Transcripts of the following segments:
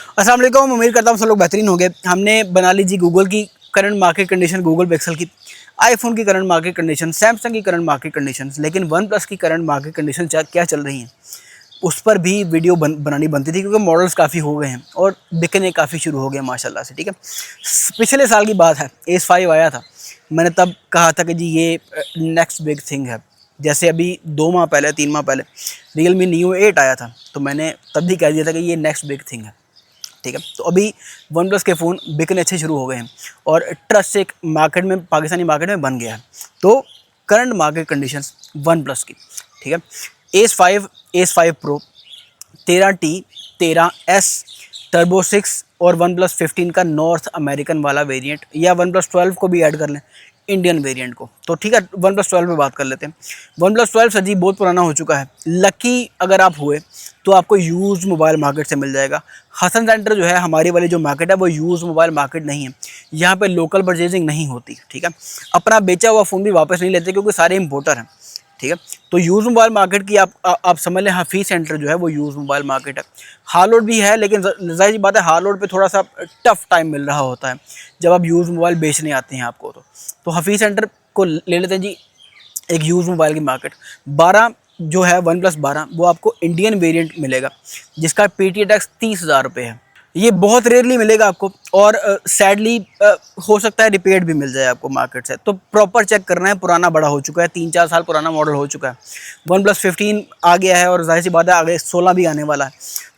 अस्सलाम वालेकुम, उम्मीद करता हूँ सब लोग बेहतरीन होंगे। हमने बना ली जी गूगल की current market condition, Google pixel की, आईफोन की करंट मार्केट कंडीशन, सैमसंग की करंट मार्केट कंडीशन, लेकिन वन प्लस की करंट मार्केट कंडीशन क्या चल रही हैं उस पर भी वीडियो बनानी बनती थी, क्योंकि मॉडल्स काफ़ी हो गए हैं और बिकने काफ़ी शुरू हो गए माशाल्लाह से। ठीक है, पिछले साल की बात है, एस5 आया था। मैंने तब कहा था कि जी ये नेक्स्ट बिग थिंग है। जैसे अभी 2 माह पहले, 3 माह पहले रियलमी न्यू 8 आया था, तो मैंने तब भी कह दिया था कि ये नेक्स्ट बिग थिंग है। ठीक है, तो अभी वन प्लस के फ़ोन बिकने अच्छे शुरू हो गए हैं और ट्रस्ट एक मार्केट में, पाकिस्तानी मार्केट में बन गया है। तो current market conditions one plus की, ठीक है, एस5 प्रो, 13T, 13S, टर्बो 6 और वन प्लस 15 का नॉर्थ अमेरिकन वाला वेरिएंट, या वन प्लस 12 को भी ऐड कर लें, इंडियन वेरिएंट को। तो ठीक है, वन प्लस 12 में बात कर लेते हैं। वन प्लस 12 सर जी बहुत पुराना हो चुका है। लकी अगर आप हुए तो आपको यूज़ मोबाइल मार्केट से मिल जाएगा। हसन सेंटर जो है, हमारी वाली जो मार्केट है, वो यूज़ मोबाइल मार्केट नहीं है। यहाँ पे लोकल परचेजिंग नहीं होती। ठीक है, अपना बेचा हुआ फ़ोन भी वापस नहीं लेते, क्योंकि सारे इंपोर्टर हैं। ठीक है, तो यूज़ मोबाइल मार्केट की आप समझ लें, हफीज़ सेंटर जो है वो यूज़ मोबाइल मार्केट है। हार्लोड भी है, लेकिन ज़ाहिर सी बात है हार्लोड पे थोड़ा सा टफ टाइम मिल रहा होता है जब आप यूज़ मोबाइल बेचने आते हैं आपको। तो हफीज़ सेंटर को ले लेते हैं जी, एक यूज़ मोबाइल की मार्केट। 12 जो है, वन प्लस 12, वो आपको इंडियन वेरिएंट मिलेगा, जिसका PTA टैक्स 30,000 रुपये है। ये बहुत रेयरली मिलेगा आपको, और सैडली हो सकता है रिपेयर्ड भी मिल जाए आपको मार्केट से। तो प्रॉपर चेक करना है, पुराना बड़ा हो चुका है, 3-4 साल पुराना मॉडल हो चुका है। वन प्लस 15 आ गया है और जाहिर सी बात है आगे 16 भी आने वाला है।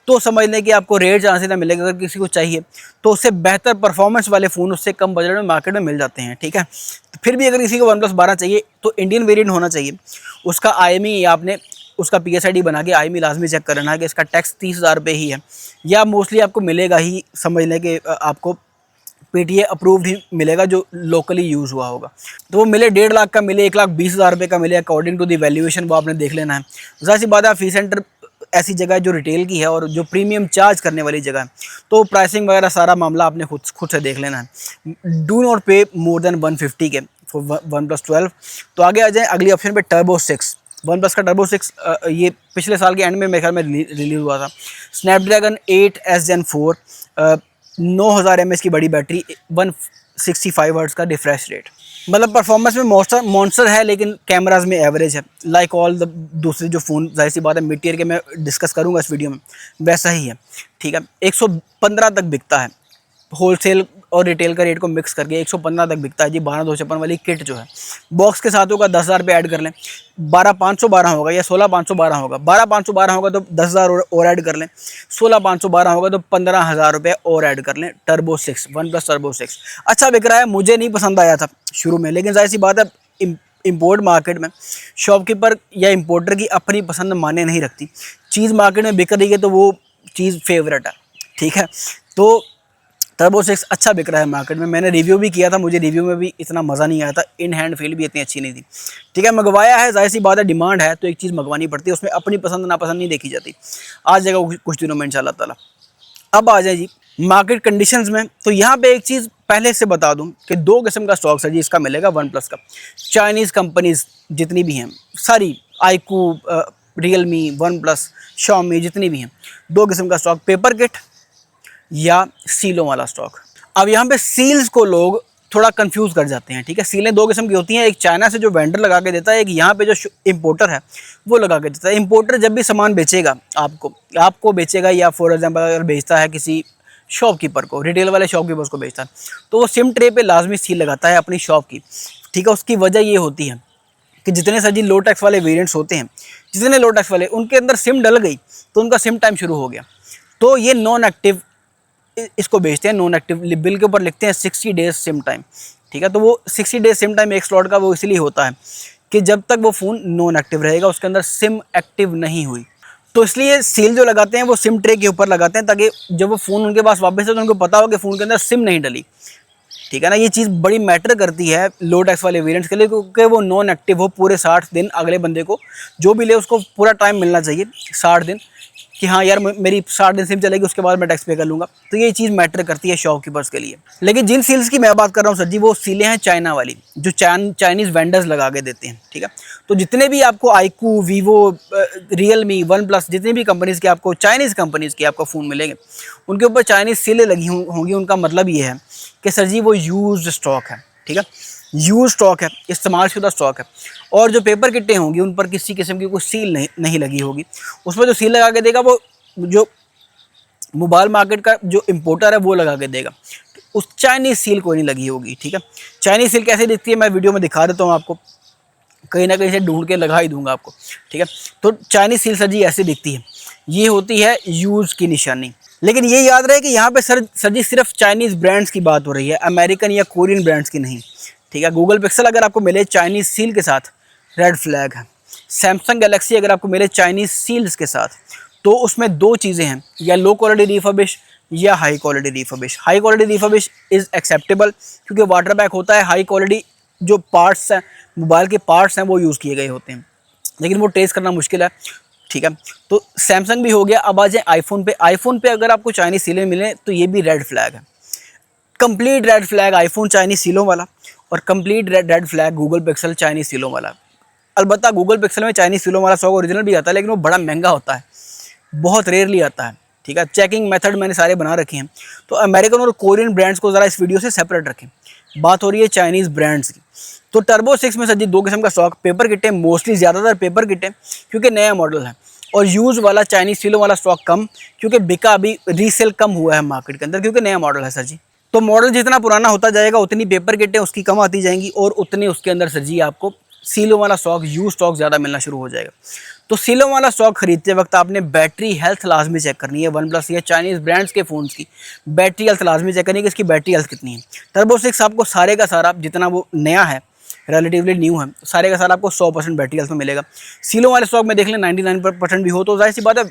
तो समझ लें कि आपको रेट जहाँ से ना मिलेगा। अगर किसी को चाहिए तो उससे बेहतर परफॉर्मेंस वाले फ़ोन उससे कम बजट में मार्केट में मिल जाते हैं। ठीक है, तो फिर भी अगर किसी को वन प्लस 12 चाहिए तो इंडियन वेरिएंट होना चाहिए। उसका IMEI आपने उसका PSID बना के IMEI लाजमी चेक कर लेना है कि इसका टैक्स 30,000 रुपये ही है, या मोस्टली आपको मिलेगा ही। समझ लें कि आपको PTA अप्रूव्ड ही मिलेगा जो लोकली यूज़ हुआ होगा। तो वो मिले 1.5 लाख का, मिले 1,20,000 रुपये का, मिले अकॉर्डिंग टू दी वैल्यूएशन, वो आपने देख लेना है। ज़ाहिर सी बात है फी सेंटर ऐसी जगह है जो रिटेल की है और जो प्रीमियम चार्ज करने वाली जगह है, तो प्राइसिंग वगैरह सारा मामला आपने खुद से देख लेना है। डू नॉट पे मोर देन 150 के फॉर वन प्लस 12। तो आगे आ जाए अगली ऑप्शन पे, टर्बो 6। वन प्लस का टर्बो 6 ये पिछले साल के एंड में मेरे ख्याल में रिलीज़ हुआ था। स्नैपड्रैगन 8S Gen 4, 9000 mAh की बड़ी बैटरी, 165 हर्ट्ज़ का रिफ्रेश रेट। मतलब परफॉर्मेंस में मॉन्स्टर है, लेकिन कैमराज में एवरेज है। लाइक ऑल द दूसरे जो फ़ोन, जाहिर सी बात है मिड टियर के मैं डिस्कस करूँगा इस वीडियो में, वैसा ही है। ठीक है, 115 तक बिकता है, होलसेल और रिटेल का रेट को मिक्स करके 115 तक बिकता है जी। 12256 वाली किट जो है, बॉक्स के साथ होगा, 10,000 रुपये ऐड कर लें, 12,512 होगा, या 16,512 होगा। 12,512 होगा तो 10,000 और ऐड कर लें, 16,512 होगा तो 15,000 रुपये और ऐड कर लें। टर्बो 6, वन प्लस टर्बो 6 अच्छा बिक रहा है। मुझे नहीं पसंद आया था शुरू में, लेकिन जाहिर सी बात है इंपोर्ट मार्केट में शॉपकीपर या इंपोर्टर की अपनी पसंद माने नहीं रखती। चीज़ मार्केट में बिक रही है तो वो चीज़ फेवरेट है। ठीक है, तो टर्बो 6 अच्छा बिक रहा है मार्केट में। मैंने रिव्यू भी किया था, मुझे रिव्यू में भी इतना मज़ा नहीं आया था, इन हैंड फील भी इतनी अच्छी नहीं थी। ठीक है, मंगवाया है, जाहिर सी बात है डिमांड है तो एक चीज़ मंगवानी पड़ती है, उसमें अपनी पसंद नापसंद नहीं देखी जाती। आ जाएगा कुछ दिनों में इंशाल्लाह ताला। अब आ जाए जी मार्केट कंडीशंस में। तो यहाँ पे एक चीज़ पहले से बता दूँ कि 2 किस्म का स्टॉक है जी इसका मिलेगा वन प्लस का। चाइनीज़ कंपनीज जितनी भी हैं सारी, iQOO, Realme, one plus, Xiaomi, जितनी भी हैं, 2 किस्म का स्टॉक, पेपर किट या सीलों वाला स्टॉक। अब यहाँ पे सील्स को लोग थोड़ा कंफ्यूज कर जाते हैं। ठीक है, सीलें 2 किस्म की होती हैं, एक चाइना से जो वेंडर लगा के देता है, एक यहाँ पे जो इंपोर्टर है वो लगा के देता है। इंपोर्टर जब भी सामान बेचेगा आपको बेचेगा, या फॉर एग्जांपल अगर बेचता है किसी शॉपकीपर को, रिटेल वाले शॉपकीपर्स को बेचता है, तो वो सिम ट्रे पे लाजमी सील लगाता है अपनी शॉप की। ठीक है, उसकी वजह ये होती है कि जितने सर जी लो टैक्स वाले वेरिएंट्स होते हैं, जितने लो टैक्स वाले, उनके अंदर सिम डल गई तो उनका सिम टाइम शुरू हो गया, तो ये नॉन एक्टिव इसको बेचते हैं। नॉन एक्टिव बिल के ऊपर लिखते हैं 60 डेज सिम टाइम। ठीक है, तो वो 60 डेज सिम टाइम एक स्लॉट का वो इसलिए होता है कि जब तक वो फ़ोन नॉन एक्टिव रहेगा, उसके अंदर सिम एक्टिव नहीं हुई, तो इसलिए सील जो लगाते हैं वो सिम ट्रे के ऊपर लगाते हैं, ताकि जब वो फ़ोन उनके पास वापस है तो उनको पता हो कि फ़ोन के अंदर सिम नहीं डली। ठीक है ना, ये चीज़ बड़ी मैटर करती है लो टैक्स वाले वेरिएंट्स के लिए, क्योंकि वो नॉन एक्टिव हो पूरे 60 दिन। अगले बंदे को जो भी ले उसको पूरा टाइम मिलना चाहिए, 60 दिन, कि हाँ यार मेरी 60 दिन सिम चलेगी, उसके बाद मैं टैक्स पे कर लूँगा। तो ये चीज़ मैटर करती है शॉपकीपर्स के लिए। लेकिन जिन सील्स की मैं बात कर रहा हूँ सर जी, वो सीलें हैं चाइना वाली, जो चाइनीज़ वेंडर्स लगा के देते हैं, ठीक है। तो जितने भी आपको iQOO, Vivo, Realme, one plus, जितनी भी कंपनीज़ के आपको चाइनीज़ कंपनीज़ के आपको फ़ोन मिलेंगे, उनके ऊपर चाइनीज़ सीलें लगी होंगी। उनका मतलब ये है कि सर जी वो यूज्ड स्टॉक है, ठीक है, यूज स्टॉक है, इस्तेमाल शुदा स्टॉक है। और जो पेपर किटें होंगी उन पर किसी किस्म की कोई सील नहीं लगी होगी। उसमें जो सील लगा के देगा वो जो मोबाइल मार्केट का जो इम्पोर्टर है वो लगा के देगा। उस चाइनीज़ सील कोई नहीं लगी होगी, ठीक है। चाइनीज़ सील कैसे दिखती है मैं वीडियो में दिखा देता हूँ आपको, कहीं ना कहीं से ढूंढ के लगा ही दूंगा आपको, ठीक है। तो चाइनीज़ सील सर जी ऐसे दिखती है, ये होती है यूज़ की निशानी। लेकिन ये याद रहे कि यहाँ पे सर जी सिर्फ चाइनीज़ ब्रांड्स की बात हो रही है, अमेरिकन या कोरियन ब्रांड्स की नहीं, ठीक है। गूगल पिक्सल अगर आपको मिले चाइनीज़ सील के साथ, रेड फ्लैग है। सैमसंग गैलेक्सी अगर आपको मिले चाइनीज़ सील्स के साथ, तो उसमें दो चीज़ें हैं, या लो क्वालिटी रिफर्बिश या high quality refurbish. High quality refurbish is acceptable क्योंकि वाटर बैक होता है। हाई क्वालिटी जो पार्ट्स हैं, मोबाइल के पार्ट्स हैं, वो यूज़ किए गए होते हैं, लेकिन वो टेस्ट करना मुश्किल है, ठीक है। तो सैमसंग भी हो गया। अब आ जाए आईफोन पे। आईफोन पे अगर आपको चाइनीज़ सीलें मिले तो ये भी रेड फ्लैग है, complete red flag iPhone Chinese सीलों वाला, और complete red flag Google Pixel Chinese सीलों वाला। अलबत्ता गूगल पिक्सल में चाइनीज़ सीलों वाला स्टॉक ओरिजिनल भी आता है, लेकिन वो बड़ा महंगा होता है, बहुत रेयरली आता है, ठीक है। चेकिंग मेथड मैंने सारे बना रखे हैं। तो अमेरिकन और कोरियन ब्रांड्स को ज़रा इस वीडियो से सेपरेट रखें, बात हो रही है चाइनीज़ ब्रांड्स की। तो टर्बो 6 में सर जी दो किस्म का स्टॉक, पेपर किटें, मोस्टली ज़्यादातर पेपर किटें क्योंकि नया मॉडल है, और यूज़ वाला चाइनीज़ सीलों वाला स्टॉक कम, क्योंकि बिका अभी रीसेल कम हुआ है मार्केट के अंदर, क्योंकि नया मॉडल है सर जी। तो मॉडल जितना पुराना होता जाएगा उतनी पेपर किटें उसकी कम आती जाएंगी, और उतने उसके अंदर सर जी आपको सीलों वाला स्टॉक, यूज स्टॉक ज़्यादा मिलना शुरू हो जाएगा। तो सीलों वाला स्टॉक खरीदते वक्त आपने बैटरी हेल्थ लाजमी चेक करनी है। वन प्लस या चाइनीज़ ब्रांड्स के फ़ोन्स की बैटरी हेल्थ लाजमी चेक करनी है कि इसकी बैटरी हेल्थ कितनी है। टर्बो 6 आपको सारे का सारा, जितना वो नया है, रिलेटिवली न्यू है, सारे का सारा आपको 100% बैटरी हेल्थ में मिलेगा। सीलों वाले स्टॉक में देख लें 99% भी हो तो जाहिर सी बात है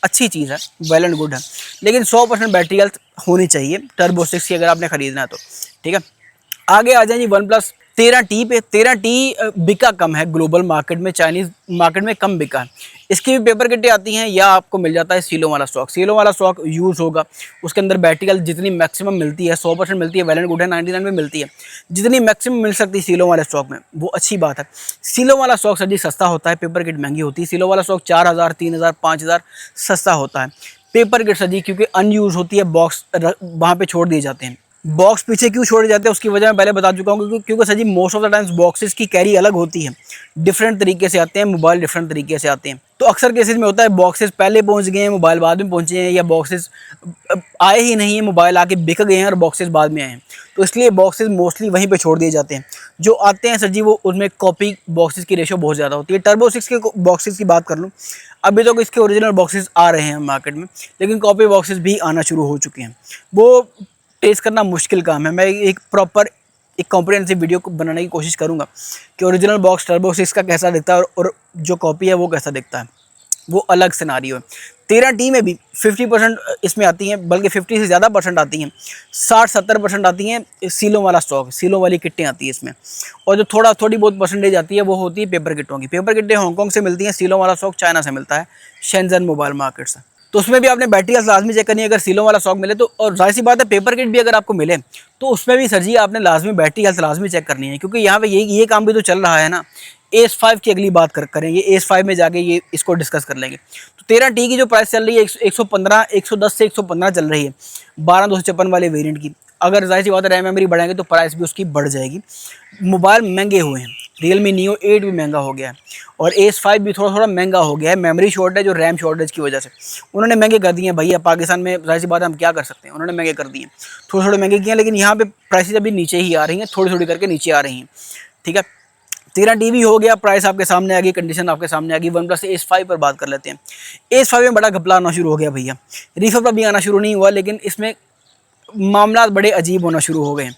अच्छी चीज़ है, वेल एंड गुड है, लेकिन 100% बैटरी हेल्थ होनी चाहिए टर्बो 6 की अगर आपने ख़रीदना है तो, ठीक है। आगे आ जाए जी वन प्लस 13T पे। 13T बिका कम है ग्लोबल मार्केट में, चाइनीज़ मार्केट में कम बिका है। इसकी भी पेपर किटें आती हैं, या आपको मिल जाता है सीलों वाला स्टॉक। सीलों वाला स्टॉक यूज़ होगा, उसके अंदर बैटरी हेल्थ जितनी मैक्सिमम मिलती है 100% मिलती है, वेल एंड गुड है, 99 में मिलती है। जितनी मैक्सिमम मिल सकती है सीलों वाले स्टॉक में वो अच्छी बात है। सीलों वाला स्टॉक सर जी सस्ता होता है, पेपर किट महंगी होती है। सीलों वाला स्टॉक 4000, 3000, 5000 सस्ता होता है। पेपर किट सर जी क्योंकि अनयूज़ होती है, बॉक्स वहाँ पर छोड़ दिए जाते हैं। बॉक्स पीछे क्यों छोड़े जाते हैं उसकी वजह मैं पहले बता चुका हूँ, क्योंकि सर जी most of the times boxes की कैरी अलग होती है, डिफरेंट तरीके से आते हैं, मोबाइल डिफरेंट तरीके से आते हैं। तो अक्सर केसेस में होता है बॉक्सेस पहले पहुँच गए हैं, मोबाइल बाद में पहुँचे हैं, या बॉक्सेस आए ही नहीं है, मोबाइल आके बिक गए हैं और बॉक्सेस बाद में आए हैं। तो इसलिए बॉक्सेस मोस्टली वहीं पर छोड़ दिए जाते हैं। जो आते हैं सर जी वो उसमें कॉपी बॉक्सेस की रेशो बहुत ज़्यादा होती है। टर्बो 6 के बॉक्सेस की बात कर लूँ, अभी तो इसके ओरिजिनल बॉक्सेस आ रहे हैं मार्केट में, लेकिन कॉपी बॉक्सेस भी आना शुरू हो चुके हैं। वो टेस्ट करना मुश्किल काम है। मैं एक प्रॉपर एक कॉम्प्रिहेंसिव वीडियो को बनाने की कोशिश करूंगा कि ओरिजिनल बॉक्स टर्बो 6 का कैसा दिखता है और जो कॉपी है वो कैसा दिखता है, वो अलग सिनारियो है। 13T में भी 50% इसमें आती हैं, बल्कि 50 से ज़्यादा परसेंट आती हैं, 60-70% आती हैं सीलों वाला स्टॉक, सीलों वाली किटें आती है इसमें। और जो थोड़ी बहुत परसेंटेज आती है वो होती है पेपर किटों की। पेपर किटें हांगकॉन्ग से मिलती हैं, सीलों वाला स्टॉक चाइना से मिलता है, शेंजन मोबाइल मार्केट से। तो उसमें भी आपने बैटरी हेल्थ लाजमी चेक करनी है अगर सीलों वाला स्टॉक मिले तो। और जाहिर सी बात है पेपर किट भी अगर आपको मिले तो उसमें भी सर जी आपने लाजमी बैटरी हेल्थ लाजमी चेक करनी है, क्योंकि यहाँ पे ये काम भी तो चल रहा है ना। AS5 की अगली बात करेंगे, AS5 में जाके ये इसको डिस्कस कर लेंगे। तो 13T की जो प्राइस चल रही है 115, 110 से 115 चल रही है 12256 वाले वेरिएंट की। अगर जाहिर सी बात है रैम मेमोरी बढ़ाएंगे तो प्राइस भी उसकी बढ़ जाएगी। मोबाइल महंगे हुए हैं, Realme Neo 8 भी महंगा हो गया है, और AS5 भी थोड़ा महंगा हो गया है, मेमोरी शॉर्टेज और रैम शॉर्टेज की वजह से उन्होंने महंगे कर दिए हैं भैया। पाकिस्तान में जाहिर सी बात है हम क्या कर सकते हैं, उन्होंने महंगे कर दिए, थोड़े महंगे किए हैं, लेकिन यहाँ पे प्राइसेज अभी नीचे ही आ रही हैं, थोड़ी करके नीचे आ रही हैं, ठीक है। 13T भी हो गया, प्राइस आपके सामने आ गई, कंडीशन आपके सामने आ गई। वन प्लस AS5 पर बात कर लेते हैं। AS5 में बड़ा घपला आना शुरू हो गया भैया, रिफर अभी आना शुरू नहीं हुआ, लेकिन इसमें मामला बड़े अजीब होना शुरू हो गए हैं।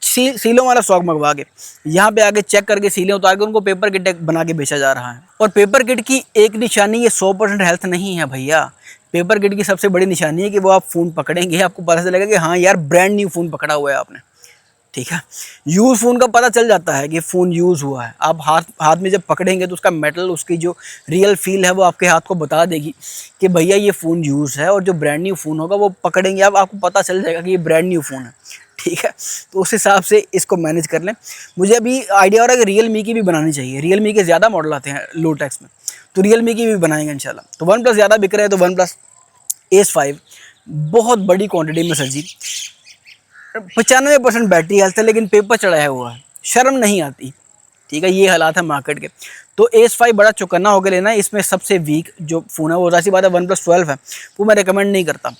सीलों वाला स्टॉक मंगवा के यहाँ पे आगे चेक करके सीलें उतार के उनको पेपर किट बना के बेचा जा रहा है। और पेपर किट की एक निशानी ये 100% हेल्थ नहीं है भैया। पेपर किट की सबसे बड़ी निशानी है कि वो आप फ़ोन पकड़ेंगे आपको पता चलेगा कि हाँ यार ब्रांड न्यू फ़ोन पकड़ा हुआ है आपने, ठीक है। यूज़ फ़ोन का पता चल जाता है कि फ़ोन यूज़ हुआ है। आप हाथ में जब पकड़ेंगे तो उसका मेटल, उसकी जो रियल फील है वो आपके हाथ को बता देगी कि भैया ये फ़ोन यूज़ है। और जो ब्रांड न्यू फ़ोन होगा वो पकड़ेंगे आप, आपको पता चल जाएगा कि ये ब्रांड न्यू फ़ोन है, ठीक है। तो उस हिसाब से इसको मैनेज कर लें। मुझे अभी आइडिया हो रहा है कि रियलमी की भी बनानी चाहिए। रियलमी के ज़्यादा मॉडल आते हैं लो टैक्स में, तो रियलमी की भी बनाएंगे इंशाल्लाह। तो वन प्लस ज़्यादा बिक रहे हैं तो वन प्लस एस 5 बहुत बड़ी क्वांटिटी में सर जी। 95% बैटरी हेल्थ है लेकिन पेपर चढ़ाया हुआ है, शर्म नहीं आती, ठीक है। ये हालात है मार्केट के। तो एस 5 बड़ा चौकन्ना होकर लेना है। इसमें सबसे वीक जो फ़ोन है वो ऐसी बात है वन प्लस 12 है, वो मैं रिकमेंड नहीं करता।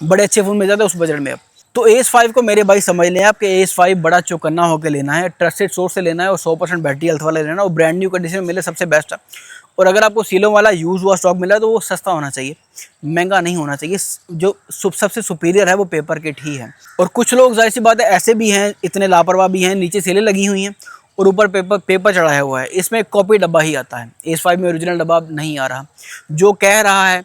बड़े अच्छे फ़ोन मिल जाते हैं उस बजट में अब। तो एस 5 को मेरे भाई समझ लें आप कि एस 5 बड़ा चौकन्ना होकर लेना है, ट्रस्टेड सोर्स से लेना है और 100% बैटरी हेल्थ वाला लेना है और ब्रांड न्यू कंडीशन में मिले सबसे बेस्ट है। और अगर आपको सीलों वाला यूज़ हुआ स्टॉक मिला है तो वो सस्ता होना चाहिए, महंगा नहीं होना चाहिए। जो सबसे सुपीरियर है वो पेपर किट ही है। और कुछ लोग जाहिर सी बात है ऐसे भी हैं, इतने लापरवाह भी हैं, नीचे सेलें लगी हुई हैं और ऊपर पेपर चढ़ाया हुआ है। इसमें कॉपी डब्बा ही आता है, एस 5 में ओरिजिनल डब्बा नहीं आ रहा। जो कह रहा है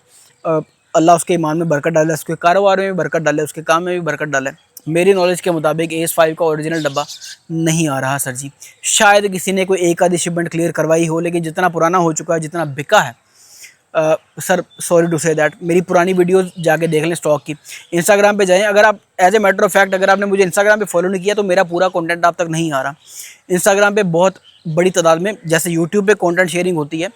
अल्लाह उसके ईमान में बरकत डाले, उसके कारोबार में भी बरकत डाले, उसके काम में भी बरकत डाले। मेरी नॉलेज के मुताबिक एस 5 का ओरिजिनल डब्बा नहीं आ रहा सर जी। शायद किसी ने कोई एक आधी शिपमेंट क्लियर करवाई हो, लेकिन जितना पुराना हो चुका है, जितना बिका है, sir sorry to say that, मेरी पुरानी वीडियोस जाके देख लें स्टॉक की। इंस्टाग्राम पे जाएं, अगर आप as a matter of fact अगर आपने मुझे इंस्टाग्राम पे फॉलो नहीं किया तो मेरा पूरा कंटेंट आप तक नहीं आ रहा। इंस्टाग्राम पे बहुत बड़ी तादाद में, जैसे यूट्यूब पे कंटेंट शेयरिंग होती है,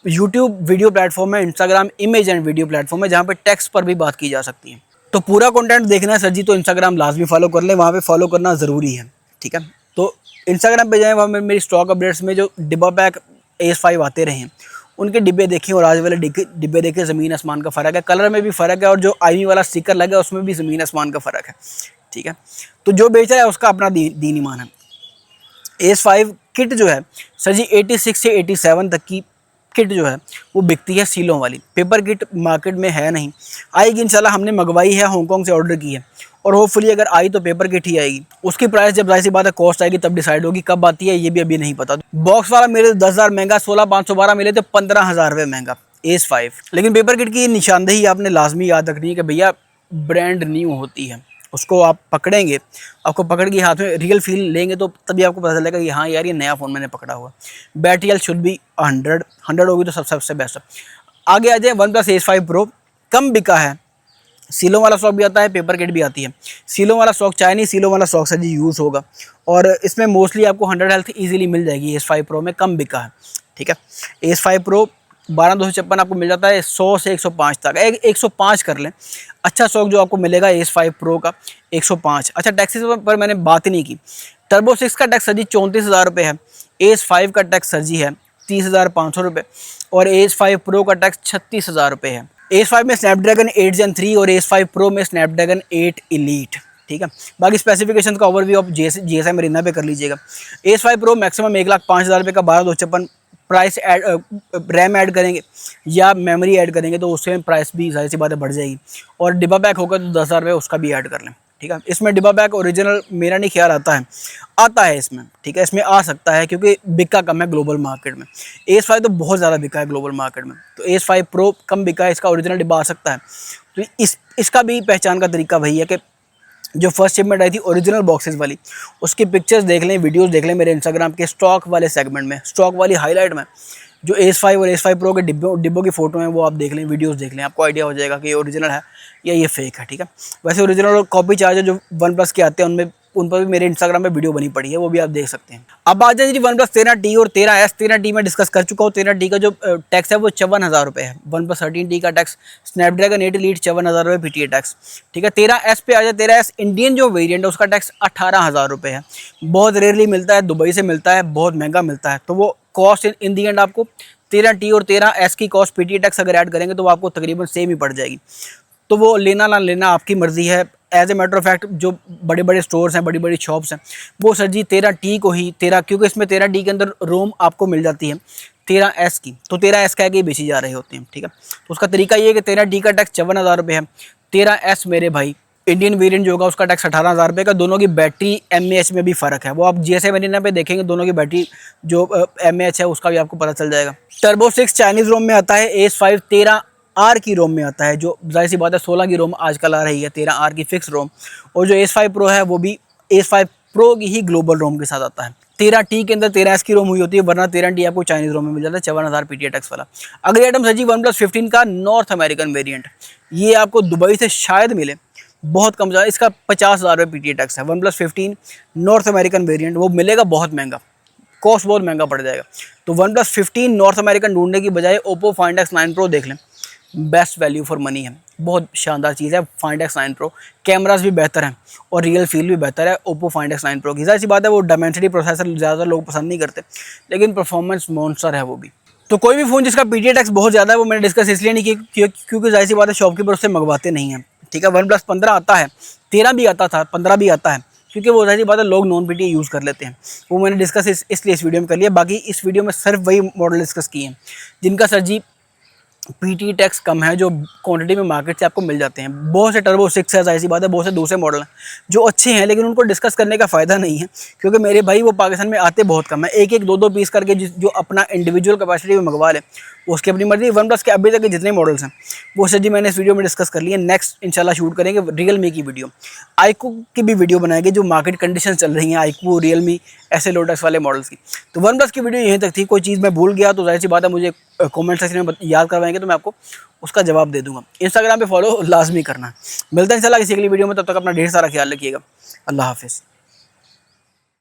यूट्यूब वीडियो प्लेटफॉर्म है, Instagram image and video platform है, जहाँ पे टेक्स्ट पर भी बात की जा सकती है। तो पूरा कंटेंट देखना है सर जी तो इंस्टाग्राम लाजमी फॉलो कर लें, वहाँ पे फॉलो करना ज़रूरी है, ठीक है। तो इंस्टाग्राम पे जाएँ, वहाँ मेरी स्टॉक अपडेट्स में जो डिब्बा पैक एस 5 आते रहे हैं उनके डिब्बे देखें और आज वाले डिब्बे देखें, ज़मीन आसमान का फ़र्क है। कलर में भी फ़र्क है और जो आईवी वाला स्टिकर लगा है उसमें भी ज़मीन आसमान का फ़र्क है, ठीक है। तो जो बेच रहा है उसका अपना दीन ईमान है। एस 5 किट जो है सर जी 86 से 87 तक की किट जो है वो बिकती है सीलों वाली। पेपर किट मार्केट में है नहीं, आएगी इंशाल्लाह। हमने मंगवाई है, हांगकॉन्ग से ऑर्डर की है और होपफुली अगर आई तो पेपर किट ही आएगी। उसकी प्राइस जब जाहिर सी बात है कॉस्ट आएगी तब डिसाइड होगी, कब आती है ये भी अभी नहीं पता। बॉक्स वाला मेरे 10,000 महंगा, 16,512 मिले थे 15,000 रुपये महंगा एस 5। लेकिन पेपर किट की निशानदेही आपने लाजमी याद रखनी है कि भैया ब्रांड न्यू होती है, उसको आप पकड़ेंगे, आपको पकड़ के हाथ में रियल फील लेंगे तो तभी आपको पता चलेगा कि हाँ यार ये नया फ़ोन मैंने पकड़ा हुआ। बैटरी हेल्थ शुड बी 100 होगी तो सबसे बेस्ट है। आगे आ जाए वन प्लस एस 5 प्रो, कम बिका है। सीलों वाला स्टॉक भी आता है, पेपर किट भी आती है। सीलों वाला स्टॉक चाइनीज सीलों वाला स्टॉक सर जी यूज़ होगा और इसमें मोस्टली आपको 100 हेल्थ ईजिली मिल जाएगी। एस 5 प्रो में कम बिका है, ठीक है। एस 5 प्रो 12,256 आपको मिल जाता है 100 से 105 तक, 105 कर लें। अच्छा स्टॉक जो आपको मिलेगा एस 5 प्रो का 105। अच्छा टैक्सेस पर मैंने बात ही नहीं की। टर्बो 6 का टैक्स सर जी 34,000 रुपये है। एस 5 का टैक्स सर जी है 30,500 रुपये और एस 5 प्रो का टैक्स 36,000 रुपये है। एस 5 में स्नैपड्रैगन 8 Gen 3 और एस 5 प्रो में स्नैपड्रैगन 8 Elite, ठीक है। बाकी स्पेसिफिकेशन का ओवरव्यू आप GSI मरीना पे कर लीजिएगा। एस 5 प्रो मैक्सिमम 1,05,000 रुपये का 12,256 प्राइस रैम ऐड करेंगे या मेमोरी ऐड करेंगे तो उससे प्राइस भी जाहिर सी बात है बढ़ जाएगी। और डिब्बा पैक होगा तो 10,000 रुपये उसका भी ऐड कर लें, ठीक है। इसमें डिब्बा पैक ओरिजिनल मेरा नहीं ख्याल आता है इसमें, ठीक है। इसमें आ सकता है क्योंकि बिका कम है ग्लोबल मार्केट में। एस 5 तो बहुत ज़्यादा बिका है ग्लोबल मार्केट में, तो एस 5 प्रो कम बिका है, इसका ओरिजिनल डिब्बा आ सकता है। तो इसका भी पहचान का तरीका वही है कि जो फर्स्ट शिपमेंट आई थी ओरिजिनल बॉक्सेस वाली, उसकी पिक्चर्स देख लें, वीडियोस देख लें मेरे इंस्टाग्राम के स्टॉक वाले सेगमेंट में, स्टॉक वाली हाईलाइट में जो एस 5 और एस 5 प्रो के डिब्बों की फ़ोटो हैं वो आप देख लें, वीडियोस देख लें, आपको आइडिया हो जाएगा कि ये ओरिजिनल है या ये फेक है, ठीक है। वैसे ओरिजिनल और कॉपी चार्जर जो वन प्लस के आते हैं उन पर भी मेरे इंस्टाग्राम पे वीडियो बनी पड़ी है, वो भी आप देख सकते हैं। अब आ जाए जी वन प्लस 13T और 13S। 13T में डिस्कस कर चुका हूँ। 13T का जो टैक्स है वो 54,000 रुपये है। वन प्लस 13T का टैक्स, स्नैपड्रैगन 8 Elite 54,000 रुपये PTA टैक्स, ठीक है। 13S पे आ जाए। 13S इंडियन जो वेरिएंट है उसका टैक्स 18,000 रुपये है। बहुत रेयरली मिलता है, दुबई से मिलता है, बहुत महंगा मिलता है। तो वो कॉस्ट इन दी एंड आपको 13T और 13S की कॉस्ट PTA टैक्स अगर ऐड करेंगे तो वो आपको तकरीबन सेम ही पड़ जाएगी। तो वो लेना ना लेना आपकी मर्ज़ी है। As a matter of fact जो बड़े बड़े स्टोर्स हैं, बड़ी बड़ी शॉप्स हैं, वो सर जी 13T को ही क्योंकि इसमें 13T के अंदर रोम आपको मिल जाती है 13S की, तो 13S कह के बेची जा रहे होते हैं, ठीक है। तो उसका तरीका ये है कि 13T का टैक्स 54,000 रुपये है। 13S मेरे भाई इंडियन वेरिएंट जो होगा उसका टैक्स 18,000 रुपये का। दोनों की बैटरी mAh में भी फ़र्क है, वो आप GSI मरीना पे देखेंगे, दोनों की बैटरी जो mAh है उसका भी आपको पता चल जाएगा। टर्बो 6 चाइनीज़ रोम में आता है। एस 5 13R की रोम में आता है, जो जाहिर सी बात है 16 की रोम आजकल आ रही है, 13R की फिक्स रोम। और जो एस 5 प्रो है वो भी एस 5 प्रो की ही ग्लोबल रोम के साथ आता है। 13T के अंदर 13S की रोम हुई होती है, वरना 13T आपको चाइनीज रोम में मिल जाता है 54,000 PTX वाला। अगली आइटम है जी वन प्लस 15 का नॉर्थ अमेरिकन वेरिएंट। ये आपको दुबई से शायद मिले, बहुत कम ज़्यादा, इसका 50,000 रुपये PTX है। One plus 15 north American variant, वो मिलेगा बहुत महंगा, कॉस्ट बहुत महंगा पड़ जाएगा। तो वन प्लस 15 नॉर्थ अमेरिकन ढूंढने की बजाय ओप्पो फाइंड X9 प्रो देख लें, बेस्ट वैल्यू फॉर मनी है, बहुत शानदार चीज़ है फाइंड X9 प्रो। कैमरास भी बेहतर हैं और रियल फील भी बेहतर है ओप्पो फाइंड X9 प्रो की। ऐसी बात है वो डायमेंसिटी प्रोसेसर ज़्यादा लोग पसंद नहीं करते, लेकिन परफॉर्मेंस मॉन्स्टर है वो भी। तो कोई भी फ़ोन जिसका PTX बहुत ज़्यादा है वो मैंने डिस्कस इसलिए नहीं की क्योंकि जाहिर सी बात है शॉपकीपर उससे मंगवाते नहीं हैं, ठीक है। वन प्लस 15 आता है, 13 भी आता था, 15 भी आता है, क्योंकि वो जाहिर सी बात है लोग नॉन PTX यूज़ कर लेते हैं। वो मैंने डिस्कस इसलिए इस वीडियो में कर लिया। बाकी इस वीडियो में सिर्फ वही मॉडल डिस्कस किए हैं जिनका सर जी PTX कम है, जो क्वांटिटी में मार्केट से आपको मिल जाते हैं। बहुत से टर्बो 6 है, जाहिर सी बात है बहुत से दूसरे मॉडल हैं जो अच्छे हैं, लेकिन उनको डिस्कस करने का फ़ायदा नहीं है, क्योंकि मेरे भाई वो पाकिस्तान में आते बहुत कम है। एक एक दो दो पीस करके जो अपना इंडिविजुअल कैपेसिटी में मंगवा ले, उसकी अपनी मर्जी। वन प्लस के अभी तक के जितने मॉडल्स हैं वो सर जी मैंने इस वीडियो में डिस्कस कर लिए। नेक्स्ट इंशाल्लाह शूट करेंगे रियलमी की वीडियो, आईक्यू की भी वीडियो बनाएंगे, जो मार्केट कंडीशन चल रही हैं आईक्यू, रियलमी, ऐसे लोटस वाले मॉडल्स की। तो वन प्लस की वीडियो यहीं तक थी। कोई चीज़ मैं भूल गया तो जाहिर सी बात है मुझे कमेंट सेक्शन में याद करवाएंगे तो मैं आपको उसका जवाब दे दूंगा। इंस्टाग्राम पे फॉलो लाजमी करना। मिलता है इंशाल्लाह किसी अगली वीडियो में, तब तक अपना ढेर सारा ख्याल रखिएगा। अल्लाह हाफिज़।